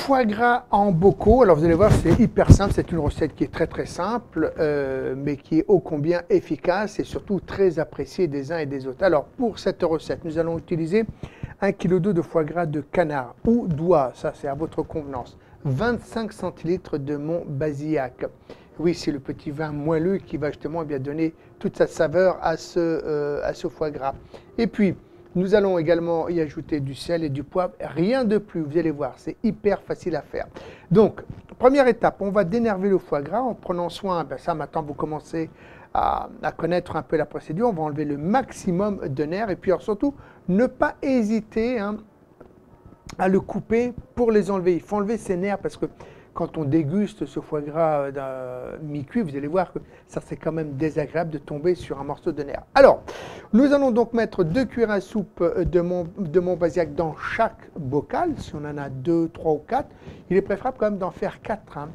foie gras en bocaux. Alors vous allez voir, c'est hyper simple. C'est une recette qui est très simple, mais qui est ô combien efficace et surtout très appréciée des uns et des autres. Alors pour cette recette, nous allons utiliser 1,2 kg de foie gras de canard ou d'oie, ça c'est à votre convenance. 25 centilitres de Montbazillac. Oui, c'est le petit vin moelleux qui va justement bien donner toute sa saveur à ce foie gras. Et puis, nous allons également y ajouter du sel et du poivre, rien de plus, vous allez voir, c'est hyper facile à faire. Donc, première étape, on va dénerver le foie gras en prenant soin, ça maintenant vous commencez à connaître un peu la procédure, on va enlever le maximum de nerfs et puis alors, surtout, ne pas hésiter à le couper pour les enlever. Il faut enlever ces nerfs parce que quand on déguste ce foie gras mi-cuit, vous allez voir que ça c'est quand même désagréable de tomber sur un morceau de nerf. Alors, nous allons donc mettre 2 cuillères à soupe de Montbazillac dans chaque bocal. Si on en a 2, 3 ou 4, il est préférable quand même d'en faire 4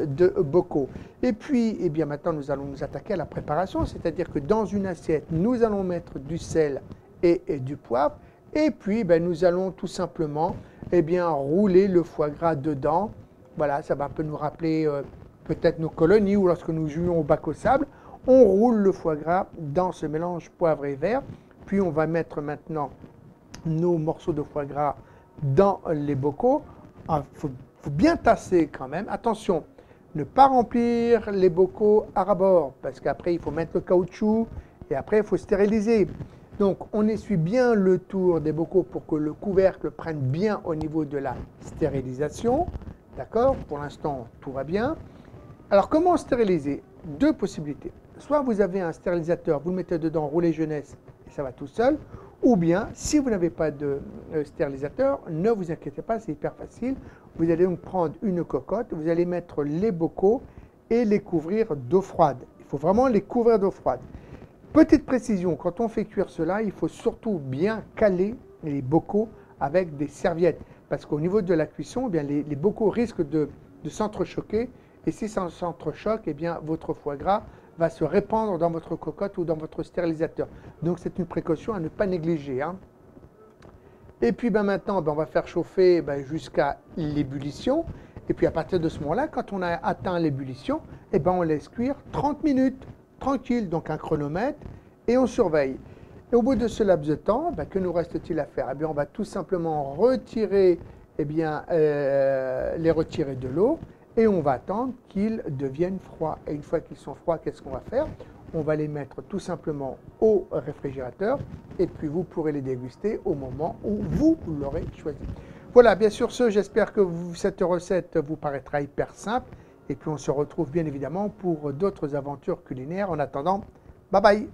de bocaux. Et puis, eh bien maintenant, nous allons nous attaquer à la préparation, c'est-à-dire que dans une assiette, nous allons mettre du sel et du poivre. Et puis, nous allons tout simplement rouler le foie gras dedans. Voilà, ça va un peu nous rappeler peut-être nos colonies ou lorsque nous jouions au bac au sable. On roule le foie gras dans ce mélange poivre et vert. Puis on va mettre maintenant nos morceaux de foie gras dans les bocaux. Il faut bien tasser quand même. Attention, ne pas remplir les bocaux à ras-bord parce qu'après il faut mettre le caoutchouc et après il faut stériliser. Donc on essuie bien le tour des bocaux pour que le couvercle prenne bien au niveau de la stérilisation. D'accord? Pour l'instant, tout va bien. Alors, comment stériliser? 2 possibilités. Soit vous avez un stérilisateur, vous le mettez dedans, roulez jeunesse, et ça va tout seul. Ou bien, si vous n'avez pas de stérilisateur, ne vous inquiétez pas, c'est hyper facile. Vous allez donc prendre une cocotte, vous allez mettre les bocaux et les couvrir d'eau froide. Il faut vraiment les couvrir d'eau froide. Petite précision, quand on fait cuire cela, il faut surtout bien caler les bocaux avec des serviettes. Parce qu'au niveau de la cuisson, les bocaux risquent de s'entrechoquer. Et si ça s'entrechoque, votre foie gras va se répandre dans votre cocotte ou dans votre stérilisateur. Donc c'est une précaution à ne pas négliger. Et puis maintenant, on va faire chauffer jusqu'à l'ébullition. Et puis à partir de ce moment-là, quand on a atteint l'ébullition, on laisse cuire 30 minutes, tranquille, donc un chronomètre, et on surveille. Et au bout de ce laps de temps, que nous reste-t-il à faire? On va tout simplement retirer, les retirer de l'eau et on va attendre qu'ils deviennent froids. Et une fois qu'ils sont froids, qu'est-ce qu'on va faire? On va les mettre tout simplement au réfrigérateur et puis vous pourrez les déguster au moment où vous l'aurez choisi. Voilà, bien sûr, j'espère que cette recette vous paraîtra hyper simple. Et puis on se retrouve bien évidemment pour d'autres aventures culinaires. En attendant, bye bye!